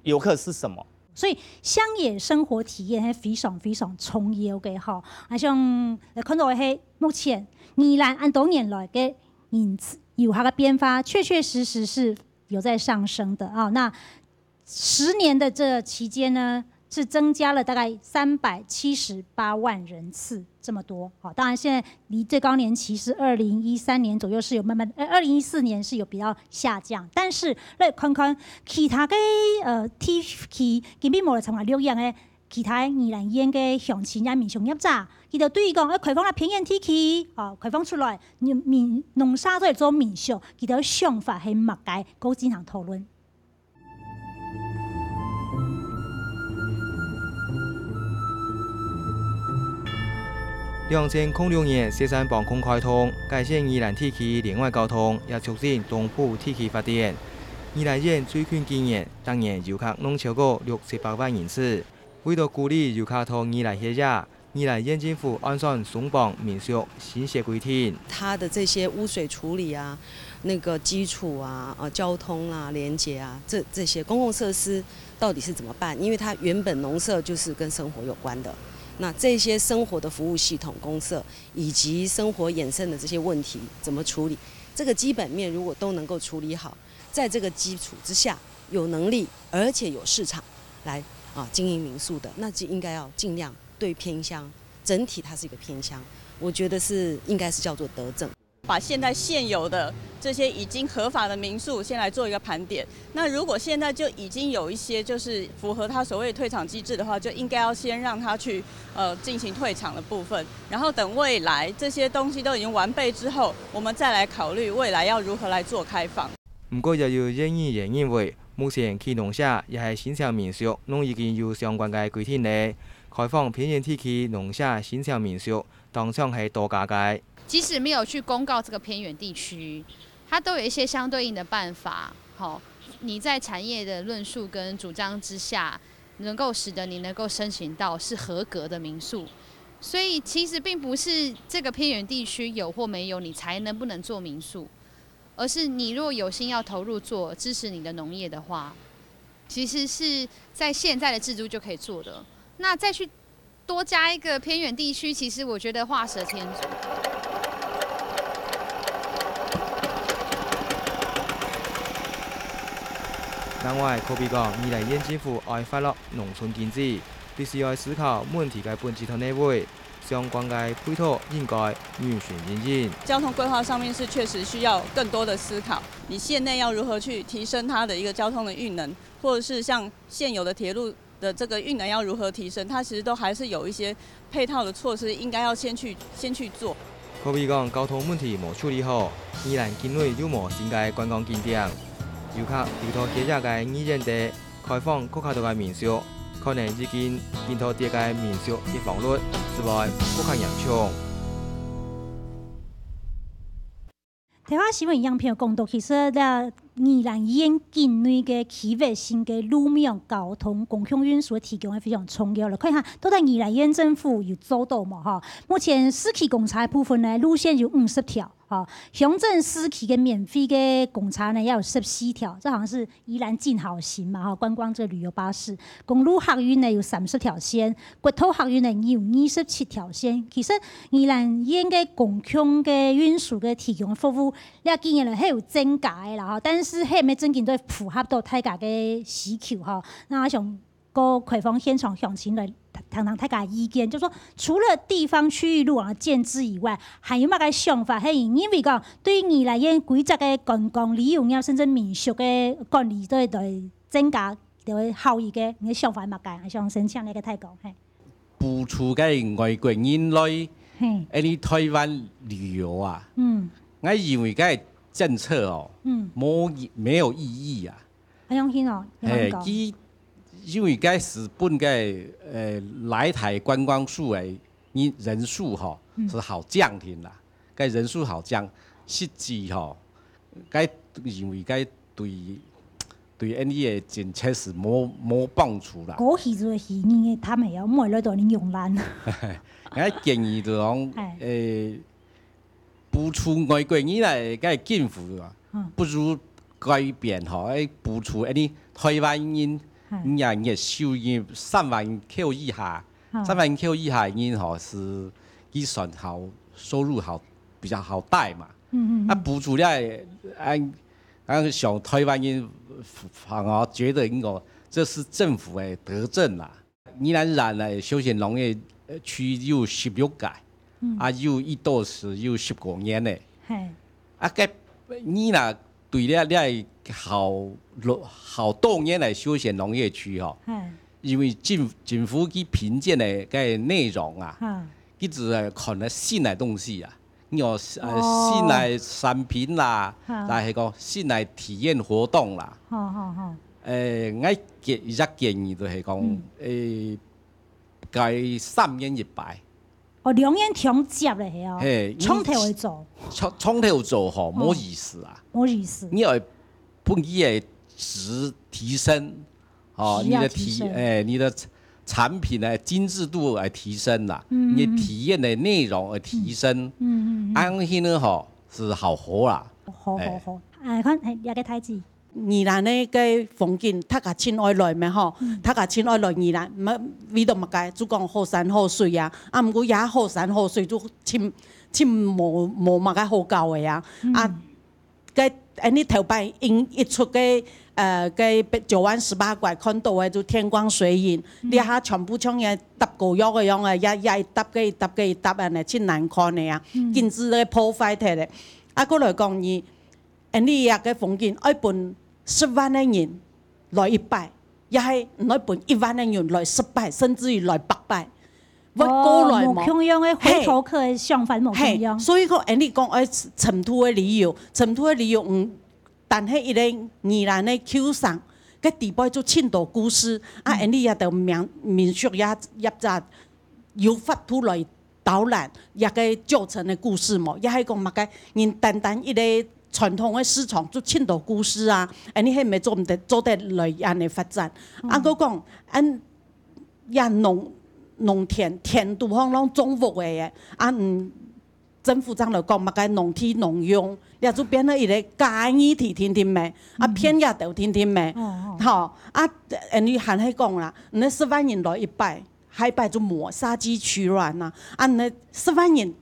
游客是什么？所以乡野生活体验係非常非常重要嘅吼。啊，像看到係目前宜蘭按多年來嘅遊客嘅變化，確確實實是有在上升的啊。那10年的這期間呢，是增加了大概378万人次这么多。好，当然现在离最高年期是2013年左右是有慢慢，2014年是有比较下降，但是来看看其他的地区，根本无来参加6样的其他宜兰县的乡亲也民众业者，伊就对伊讲，开放了偏远地区，开放出来农沙都做民宿，伊的想法係乜嘅，高進行討論。2006年雪山绑空开通，改善宜兰地区连外交通，也促进东部地区发展。宜兰县最近几年，当年游客拢超过600-700万人次。为了鼓励游客到宜兰歇假，宜兰县政府按算松绑民宿新设规定。它的这些污水处理啊，那个基础啊、交通啊、连接啊，这些公共设施到底是怎么办？因为它原本农舍就是跟生活有关的。那这些生活的服务系统、公社以及生活衍生的这些问题怎么处理？这个基本面如果都能够处理好，在这个基础之下，有能力而且有市场来经营民宿的，那就应该要尽量对偏乡，整体它是一个偏乡，我觉得是应该是叫做德政。把现有的这些已经合法的民宿先来做一个盘点。那如果现在就已经有一些就是符合它所谓退场机制的话，就应该要先让它去进行退场的部分，然后等未来这些东西都已经完备之后，我们再来考虑未来要如何来做开放。不过也有建议人认为，目前去农舍也係新城民宿，拢已經有相關嘅規定咧。開放偏遠地區農舍新城民宿，當場係多加嘅。即使沒有去公告這個偏遠地區，它都有一些相對應的辦法。好，你在產業的論述跟主張之下，能夠使得你能夠申請到是合格的民宿。所以其實並不是這個偏遠地區有或沒有，你才能不能做民宿。而是你若有心要投入做支持你的農業的話，其實是在現在的制度就可以做的。那再去多加一個偏遠地區，其實我覺得畫蛇添足。另外，可比講，宜蘭縣政府愛發展農村經濟，必須要思考問題嘅本質同內位。相關嘅配套應該完全引進。交通規劃上面是確實需要更多的思考，你縣內要如何去提升它的一個交通的運能，或者是像現有的鐵路的這個運能要如何提升，它其實都還是有一些配套的措施，應該要先去做。可比講交通問題冇處理好，宜蘭境內有冇新嘅觀光景點，遊客留到歇假嘅宜蘭地開放更加多嘅民宿。可能已經見到啲嘅民宿嘅房率之外，更加嚴重。台灣新聞影片講到，其實咧宜蘭縣境內嘅區域性嘅路面交通公共運輸提供係非常重要的。看下都在宜蘭縣政府有做到嘛？哈，目前市區公車部分呢，路線有50條。鄉鎮市區嘅免費嘅公車呢，要有14條，這好像是宜蘭靜好行嘛，觀光這旅遊巴士。公路客運呢有30條線，國土客運呢有27條線。其實宜蘭縣嘅公共嘅運輸嘅提供服務，你見嘅咧係有增加嘅啦，但是係咪真正都符合到大家嘅需求哈？那我想個開放現場鄉親來談談大家意見，就說除了地方區域路網的建制以外，還有乜嘅想法？係因為講對宜蘭縣規則嘅觀光旅遊業甚至民宿嘅管理都會增加，就會效益嘅。你嘅想法係乜嘅？想先請你嘅睇講係。補助嘅外國人來，啲台灣旅遊啊，我認為嘅政策哦，沒有意義啊。阿永興哦，因為該日本嘅來台觀光數嘅人數吼是好降停啦，該人數好降，實際吼該認為該對呢個政策是冇幫助啦。嗰時就係因他們要買來到你用爛。我建議就講補助外國人嚟該政府啊，不如改變吼，補助啲台灣人。人嘅收入3萬塊以下，3萬塊以下人吼是計算好收入好比較好帶嘛。補助咧，按像台灣人，我覺得應該這是政府嘅德政啦。宜兰县的休闲农业区有16届，啊有1到10有15年的，啊个你若对了好多年的休闲农业区吼，因为政府去评鉴的个内容啊，一直看了新的东西啊，有新的产品啦，来迄个新的体验活动啦。我建议就是讲，该3年1摆。哦，2年重接嘞系哦，从头来做。从头做吼，冇意思啊。冇意思。你要把你的值提升，哦，你的产品的精致度来提升啦，你体验的内容而提升，安心呢吼是好活啦。好，看也个台字。宜兰的个风景，他甲亲爱来咩吼？他甲亲爱来宜兰，味道嘛该，只讲好山好水啊。啊，毋过也好山好水，就亲无嘛个好够的啊。个你头摆因一出个九弯18拐看到的就天光水影，你下全部像个搭狗肉个样个，一搭安尼，真难看的啊。禁止个破坏摕的，啊，过来讲你遐个风景爱分10万的人来1摆，也系唔爱分1万的人来10摆，甚至于来8摆。我过来冇同样的回头客的想法冇同样。所以讲，你讲爱尘土的旅游，但係伊个宜兰的丘上，个地摆做青岛故事，你也就民俗也在由法土来导览，也个旧城的故事嘛，也系讲嘛个人单一个传统的市场做青岛故事啊，你係咪做得来安尼发展？我讲也农田土方拢种福的，政府长来讲嘛个农田农用，也就变了一个假议题天咩，偏也就天咩，吼你还系讲啦，那10万人来1摆，下摆就抹杀鸡取卵啦，那10万人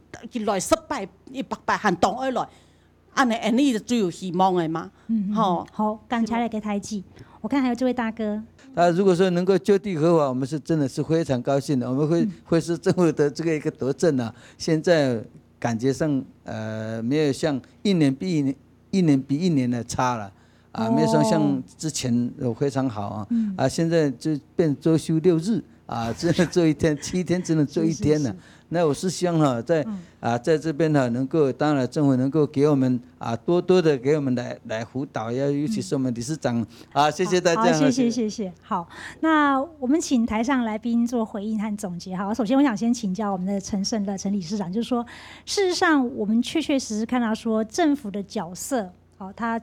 来10摆100摆，还当而来，你就最有希望的嘛，好，刚才来给台记，我看还有这位大哥。如果说能够就地合法，我们是真的是非常高兴的。我们会是政府的这个一个德政啊。现在感觉上没有像一年比一年的差了啊，没有说像之前非常好啊。现在就变周休6日啊，只能做1天，7天只能做1天了。那我是希望在这边能够，当然政府能够给我们多的给我们来辅导，尤其是我们理事长谢谢大家。好，谢谢。好，那我们请台上来宾做回应和总结。好，首先我想先请教我们的陈胜乐陈理事长，就是说，事实上我们确实看到说政府的角色。好，他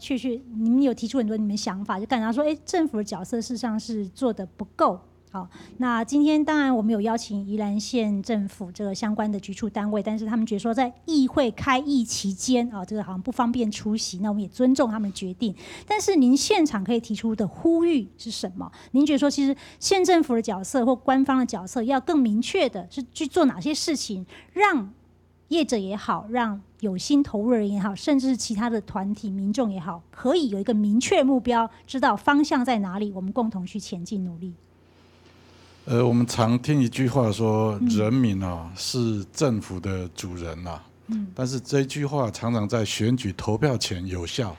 你们有提出很多你们想法，就感觉到说，政府的角色事实上是做得不够。好，那今天当然我们有邀请宜兰县政府这个相关的局处单位，但是他们觉得说在议会开议期间这个好像不方便出席，那我们也尊重他们的决定。但是您现场可以提出的呼吁是什么？您觉得说其实县政府的角色或官方的角色要更明确的是去做哪些事情，让业者也好，让有心投入人也好，甚至是其他的团体民众也好，可以有一个明确目标，知道方向在哪里，我们共同去前进努力。我们常听一句话说，人民是政府的主人呐。但是这句话常常在选举投票前有效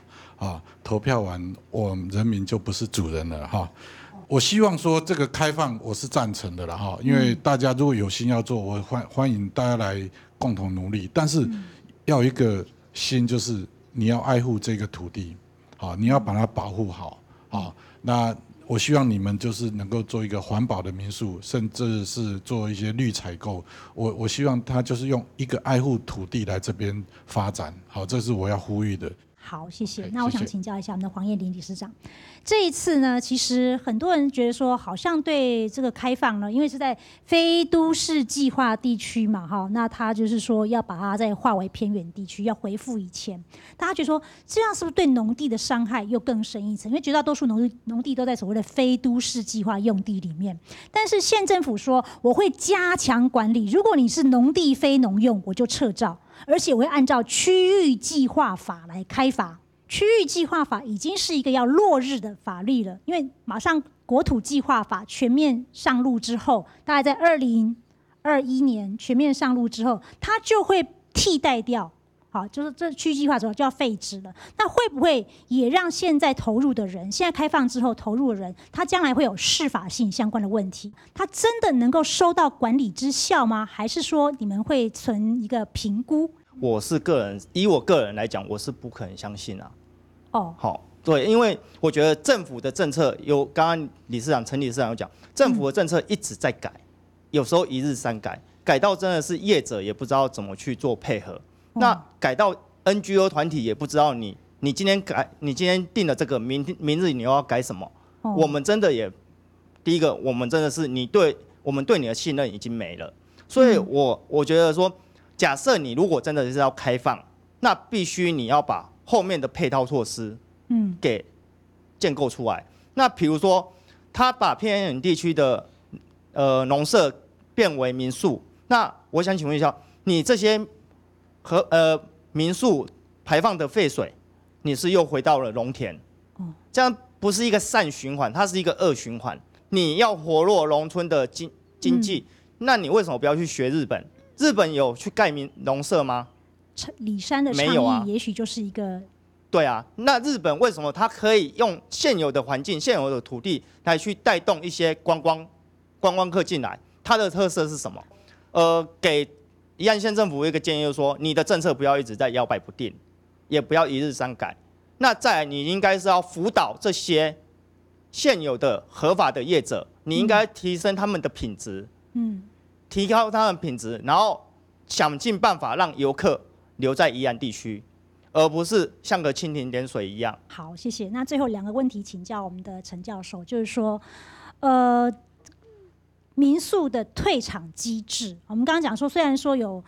投票完我们人民就不是主人了我希望说这个开放我是赞成的了因为大家如果有心要做，我欢迎大家来共同努力。但是要有一个心，就是你要爱护这个土地你要把它保护好那我希望你们就是能够做一个环保的民宿，甚至是做一些绿采购。我希望他就是用一个爱护土地来这边发展。好，这是我要呼吁的。好，谢谢。那我想请教一下我们的黄燕玲理事长，这一次呢，其实很多人觉得说，好像对这个开放呢，因为是在非都市计划地区嘛，那他就是说要把它再划为偏远地区，要恢复以前。大家觉得说，这样是不是对农地的伤害又更深一层？因为绝大多数农地都在所谓的非都市计划用地里面，但是县政府说我会加强管理，如果你是农地非农用，我就撤照。而且我会按照区域计划法来开罚。区域计划法已经是一个要落日的法律了，因为马上国土计划法全面上路之后，大概在2021年全面上路之后，它就会替代掉。好，就是这区域计划之后就要废止了。那会不会也让现在投入的人，现在开放之后投入的人，他将来会有适法性相关的问题？他真的能够收到管理之效吗？还是说你们会存一个评估？以我个人来讲，我是不可能相信啊。哦，好，对，因为我觉得政府的政策刚刚陈理事长有讲，政府的政策一直在改，有时候一日三改，改到真的是业者也不知道怎么去做配合。那改到 NGO 团体也不知道你今天改，你今天定了这个，明日你又要改什么？我们真的也，第一个，我们真的是我们对你的信任已经没了。所以我觉得说，假设你如果真的是要开放，那必须你要把后面的配套措施，给建构出来。那比如说，他把偏远地区的农舍变为民宿，那我想请问一下，你这些民宿排放的废水，你是又回到了农田，这样不是一个善循环，它是一个恶循环。你要活络农村的经济，那你为什么不要去学日本？日本有去盖农舍吗？里山的倡议也许就是一个。对啊，那日本为什么它可以用现有的环境、现有的土地来去带动一些观光客进来？它的特色是什么？给宜兰县政府一个建议，就是说你的政策不要一直在摇摆不定，也不要一日三改。那再来，你应该是要辅导这些现有的合法的业者，你应该提升他们的品质，提高他们品质，然后想尽办法让游客留在宜兰地区，而不是像个蜻蜓点水一样。好，谢谢。那最后2个问题请教我们的陈教授，就是说，民宿的退场机制，我们刚刚讲说，虽然说有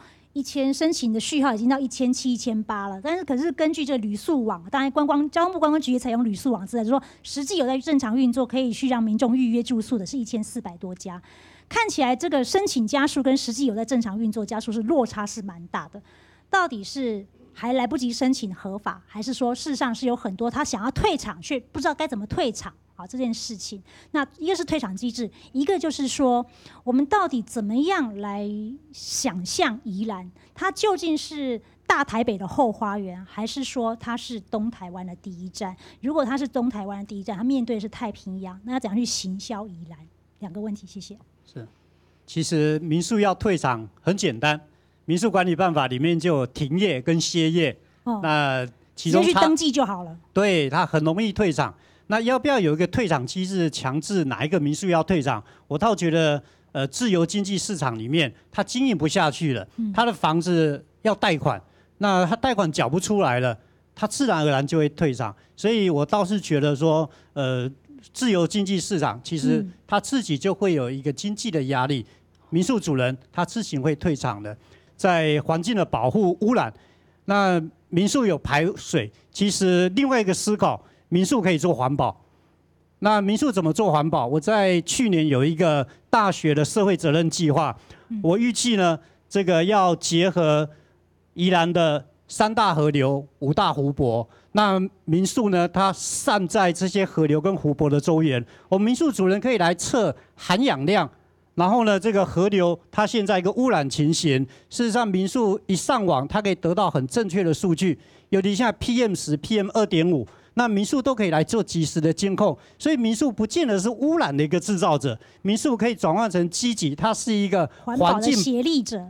申请的序号已经到1700、1800了，但是可是根据这个旅宿网，当然交通部观光局也采用旅宿网资料，就是说实际有在正常运作，可以去让民众预约住宿的是1400多家。看起来这个申请家数跟实际有在正常运作家数是落差是蛮大的。到底是还来不及申请合法，还是说事实上是有很多他想要退场却不知道该怎么退场？好，这件事情，那一个是退场机制，一个就是说，我们到底怎么样来想象宜兰，它究竟是大台北的后花园，还是说它是东台湾的第一站？如果它是东台湾的第一站，它面对的是太平洋，那要怎样去行销宜兰？2个问题，谢谢。是，其实民宿要退场很简单，民宿管理办法里面就有停业跟歇业，那其中直接去登记就好了。对，它很容易退场。那要不要有一个退场机制，强制哪一个民宿要退场？我倒觉得，自由经济市场里面，它经营不下去了，它的房子要贷款，那它贷款缴不出来了，它自然而然就会退场。所以我倒是觉得说，自由经济市场其实它自己就会有一个经济的压力，民宿主人他自行会退场的。在环境的保护、污染，那民宿有排水，其实另外一个思考。民宿可以做环保，那民宿怎么做环保？我在去年有一个大学的社会责任计划，我预计呢，这个要结合宜兰的3大河流、5大湖泊，那民宿呢，它散在这些河流跟湖泊的周围，我们民宿主人可以来测含氧量，然后呢，这个河流它现在一个污染情形，事实上民宿一上网，它可以得到很正确的数据，尤其现在 PM10、PM2.5。那民宿都可以来做及时的监控，所以民宿不见得是污染的一个制造者，民宿可以转换成积极，它是一个环保的协力者，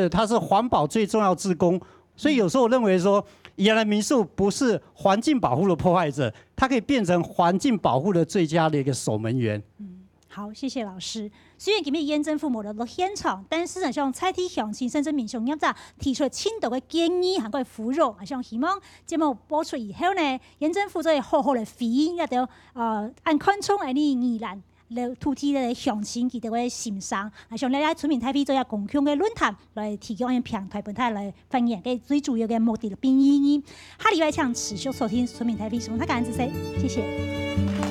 它是环保最重要志工。所以有时候我认为说，宜兰民宿不是环境保护的破坏者，它可以变成环境保护的最佳的一个守门员。好，谢谢老师。虽然今日验证父母的现场，但事实上蔡体详情甚至民众业者提出青岛的建议，还有扶弱，还想希望节目播出以后呢，验证父做好好的回应，也得按宽松的宜兰来土地的详情，记得个欣赏，还想来村民台币做一共享的论坛，来提供一平台平台来分享嘅最主要的目的的变意义。下礼拜请持续收听村民台币，希望大家支持，谢谢。